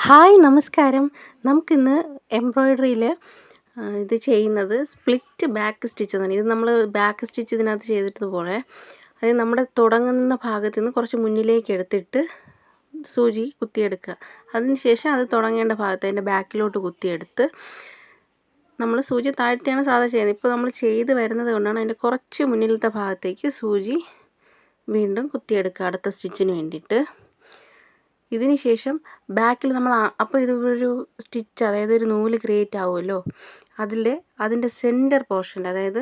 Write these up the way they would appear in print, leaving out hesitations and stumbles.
Hi നമസ്കാരം. നമുക്കിന്ന് എംബ്രോയ്ഡറിയിൽ ഇത് ചെയ്യുന്നത് സ്പ്ലിറ്റ് ബാക്ക് സ്റ്റിച്ച് എന്നാണ്. ഇത് നമ്മൾ ബാക്ക് സ്റ്റിച്ച് ഇതിനകത്ത് ചെയ്തിട്ടതുപോലെ അതായത് നമ്മുടെ തുടങ്ങുന്ന ഭാഗത്ത് നിന്ന് കുറച്ച് മുന്നിലേക്ക് എടുത്തിട്ട് സൂചി കുത്തിയെടുക്കുക. അതിനുശേഷം അത് തുടങ്ങേണ്ട ഭാഗത്ത് അതിൻ്റെ ബാക്കിലോട്ട് കുത്തിയെടുത്ത് നമ്മൾ സൂചി താഴ്ത്തിയാണ് സാധാരണ ചെയ്യുന്നത്. ഇപ്പോൾ നമ്മൾ ചെയ്ത് വരുന്നത് കൊണ്ടാണ് അതിൻ്റെ കുറച്ച് മുന്നിലത്തെ ഭാഗത്തേക്ക് സൂചി വീണ്ടും കുത്തിയെടുക്കുക അടുത്ത സ്റ്റിച്ചിന് വേണ്ടിയിട്ട്. ഇതിന് ശേഷം ബാക്കിൽ നമ്മൾ അപ്പോൾ ഇതൊരു സ്റ്റിച്ച്, അതായത് ഒരു നൂല് ക്രിയേറ്റ് ആവുമല്ലോ, അതിൻ്റെ സെൻറ്റർ പോർഷനിൽ, അതായത്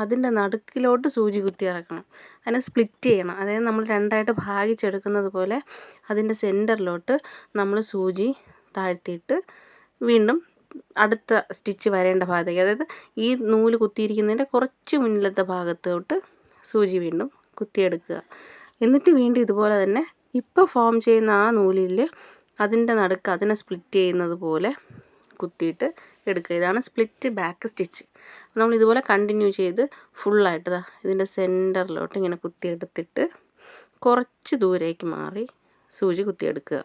അതിൻ്റെ നടുക്കിലോട്ട് സൂചി കുത്തി ഇറക്കണം. അതിനെ സ്പ്ലിറ്റ് ചെയ്യണം. അതായത് നമ്മൾ രണ്ടായിട്ട് ഭാഗിച്ചെടുക്കുന്നത് പോലെ അതിൻ്റെ സെൻറ്ററിലോട്ട് നമ്മൾ സൂചി താഴ്ത്തിയിട്ട് വീണ്ടും അടുത്ത സ്റ്റിച്ച് വരേണ്ട ഭാഗത്തേക്ക്, അതായത് ഈ നൂല് കുത്തിയിരിക്കുന്നതിൻ്റെ കുറച്ച് മുന്നിലത്തെ ഭാഗത്തോട്ട് സൂചി വീണ്ടും കുത്തിയെടുക്കുക. എന്നിട്ട് വീണ്ടും ഇതുപോലെ തന്നെ ഇപ്പോൾ ഫോം ചെയ്യുന്ന ആ നൂലിൽ അതിൻ്റെ നടുക്ക് അതിനെ സ്പ്ലിറ്റ് ചെയ്യുന്നത് പോലെ കുത്തിയിട്ട് എടുക്കുക. ഇതാണ് സ്പ്ലിറ്റ് ബാക്ക് സ്റ്റിച്ച്. നമ്മൾ ഇതുപോലെ കണ്ടിന്യൂ ചെയ്ത് ഫുള്ളായിട്ട് ഇതിൻ്റെ സെൻറ്ററിലോട്ട് ഇങ്ങനെ കുത്തിയെടുത്തിട്ട് കുറച്ച് ദൂരേക്ക് മാറി സൂചി കുത്തിയെടുക്കുക.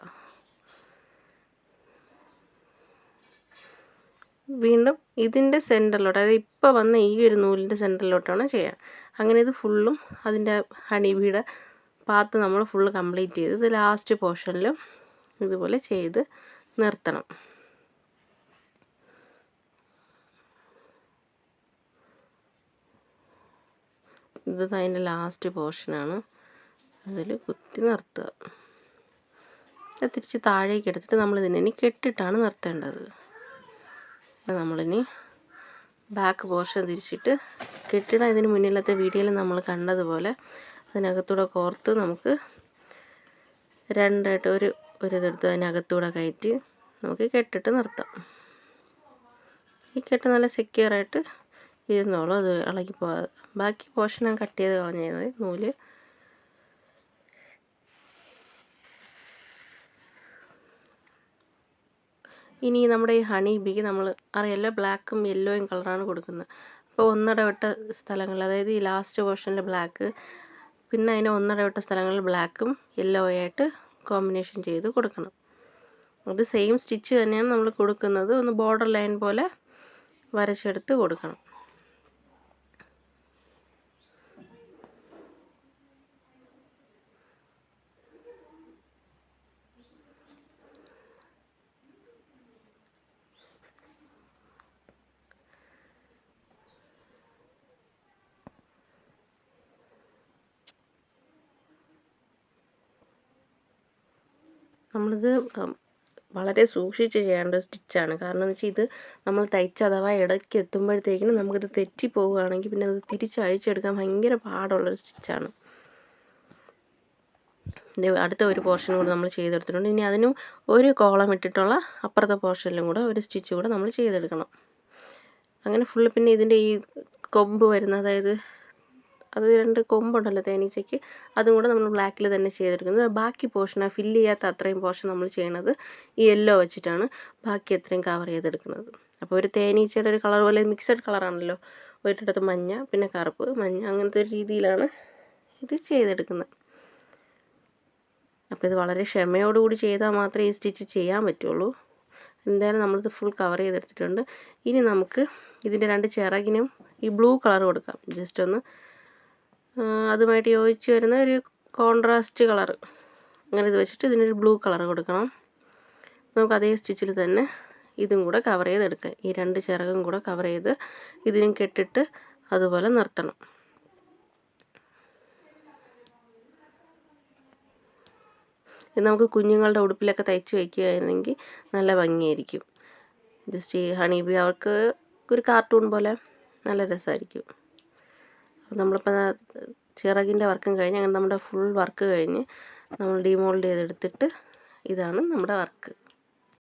വീണ്ടും ഇതിൻ്റെ സെൻറ്ററിലോട്ട്, അതായത് ഇപ്പോൾ വന്ന ഈ ഒരു നൂലിൻ്റെ സെൻറ്ററിലോട്ടാണ് ചെയ്യുക. അങ്ങനെ ഇത് ഫുള്ളും അതിൻ്റെ ഹണിബിയുടെ പാത്ത് നമ്മൾ ഫുള്ള് കംപ്ലീറ്റ് ചെയ്ത് ഇത് ലാസ്റ്റ് പോർഷനിലും ഇതുപോലെ ചെയ്ത് നിർത്തണം. ഇത് അതിൻ്റെ ലാസ്റ്റ് പോർഷനാണ്. അതിൽ കുത്തി നിർത്തുക. അത് തിരിച്ച് താഴേക്ക് എടുത്തിട്ട് നമ്മളിതിനി കെട്ടിട്ടാണ് നിർത്തേണ്ടത്. നമ്മളിനി ബാക്ക് പോർഷൻ തിരിച്ചിട്ട് കെട്ടിടം ഇതിന് മുന്നിലത്തെ വീഡിയോയിൽ നമ്മൾ കണ്ടതുപോലെ അതിനകത്തൂടെ കോർത്ത് നമുക്ക് രണ്ടായിട്ട് ഒരു ഇതെടുത്ത് അതിനകത്തൂടെ കയറ്റി നമുക്ക് കെട്ടിട്ട് നിർത്താം. ഈ കെട്ട് നല്ല സെക്യൂറായിട്ട് ഇരുന്നോളൂ, അത് ഇളകി പോകാതെ. ബാക്കി പോർഷൻ ഞാൻ കട്ട് ചെയ്ത് കളഞ്ഞത് നൂല്. ഇനി നമ്മുടെ ഈ ഹണി ബീക്ക് നമ്മൾ അറിയാലോ, ബ്ലാക്കും യെല്ലോയും കളറാണ് കൊടുക്കുന്നത്. അപ്പോൾ ഒന്നിടവിട്ട സ്ഥലങ്ങളിൽ, അതായത് ഈ ലാസ്റ്റ് പോർഷനിൽ ബ്ലാക്ക്, പിന്നെ അതിന് ഒന്നിടവിട്ട സ്ഥലങ്ങളിൽ ബ്ലാക്കും യെല്ലോ ആയിട്ട് കോമ്പിനേഷൻ ചെയ്ത് കൊടുക്കണം. അത് സെയിം സ്റ്റിച്ച് തന്നെയാണ് നമ്മൾ കൊടുക്കുന്നത്. ഒന്ന് ബോർഡർ ലൈൻ പോലെ വരച്ചെടുത്ത് കൊടുക്കണം. നമ്മളിത് വളരെ സൂക്ഷിച്ച് ചെയ്യേണ്ട സ്റ്റിച്ചാണ്. കാരണം എന്ന് വെച്ചാൽ ഇത് നമ്മൾ തയ്ച്ച് അഥവാ ഇടയ്ക്ക് എത്തുമ്പോഴത്തേക്കിനും നമുക്കിത് തെറ്റിപ്പോവുകയാണെങ്കിൽ പിന്നെ അത് തിരിച്ചഴിച്ചെടുക്കാൻ ഭയങ്കര പാടുള്ളൊരു സ്റ്റിച്ചാണ്. അടുത്ത ഒരു പോർഷൻ കൂടെ നമ്മൾ ചെയ്തെടുത്തിട്ടുണ്ട്. ഇനി അതിനും ഒരു കോളം ഇട്ടിട്ടുള്ള അപ്പുറത്തെ പോർഷനിലും കൂടെ ഒരു സ്റ്റിച്ച് കൂടെ നമ്മൾ ചെയ്തെടുക്കണം. അങ്ങനെ ഫുള്ള്. പിന്നെ ഇതിൻ്റെ ഈ കൊമ്പ് വരുന്ന, അതായത് അത് രണ്ട് കൊമ്പുണ്ടല്ലോ തേനീച്ചയ്ക്ക്, അതും കൂടെ നമ്മൾ ബ്ലാക്കിൽ തന്നെ ചെയ്തെടുക്കുന്നത്. ബാക്കി പോർഷൻ, ഫില്ല് ചെയ്യാത്ത അത്രയും പോർഷൻ നമ്മൾ ചെയ്യണത് ഈ യെല്ലോ വെച്ചിട്ടാണ് ബാക്കി അത്രയും കവർ ചെയ്തെടുക്കുന്നത്. അപ്പോൾ ഒരു തേനീച്ചയുടെ ഒരു കളർ പോലെ മിക്സഡ് കളറാണല്ലോ, ഒരിടത്ത് മഞ്ഞ പിന്നെ കറുപ്പ് മഞ്ഞ, അങ്ങനത്തെ ഒരു രീതിയിലാണ് ഇത് ചെയ്തെടുക്കുന്നത്. അപ്പോൾ ഇത് വളരെ ക്ഷമയോടുകൂടി ചെയ്താൽ മാത്രമേ ഈ സ്റ്റിച്ച് ചെയ്യാൻ പറ്റുള്ളൂ. എന്തായാലും നമ്മളിത് ഫുൾ കവർ ചെയ്തെടുത്തിട്ടുണ്ട്. ഇനി നമുക്ക് ഇതിൻ്റെ രണ്ട് ചിറകിനും ഈ ബ്ലൂ കളർ കൊടുക്കാം. ജസ്റ്റ് ഒന്ന് അതുമായിട്ട് യോജിച്ച് വരുന്ന ഒരു കോൺട്രാസ്റ്റ് കളർ, അങ്ങനെ ഇത് വെച്ചിട്ട് ഇതിനൊരു ബ്ലൂ കളർ കൊടുക്കണം. നമുക്ക് അതേ സ്റ്റിച്ചിൽ തന്നെ ഇതും കൂടെ കവർ ചെയ്തെടുക്കാം. ഈ രണ്ട് ചിറകും കൂടെ കവർ ചെയ്ത് ഇതിനും കെട്ടിട്ട് അതുപോലെ നിർത്തണം. ഇത് നമുക്ക് കുഞ്ഞുങ്ങളുടെ ഉടുപ്പിലൊക്കെ തയ്ച്ച് വയ്ക്കുകയാണെങ്കിൽ നല്ല ഭംഗിയായിരിക്കും. ജസ്റ്റ് ഈ ഹണി ബി അവർക്ക് ഒരു കാർട്ടൂൺ പോലെ നല്ല രസമായിരിക്കും. അപ്പോൾ നമ്മളിപ്പോൾ ചിറകിൻ്റെ വർക്കും കഴിഞ്ഞ്, അങ്ങനെ നമ്മുടെ ഫുൾ വർക്ക് കഴിഞ്ഞ് നമ്മൾ ഡിമോൾഡ് ചെയ്തെടുത്തിട്ട് ഇതാണ് നമ്മുടെ വർക്ക്.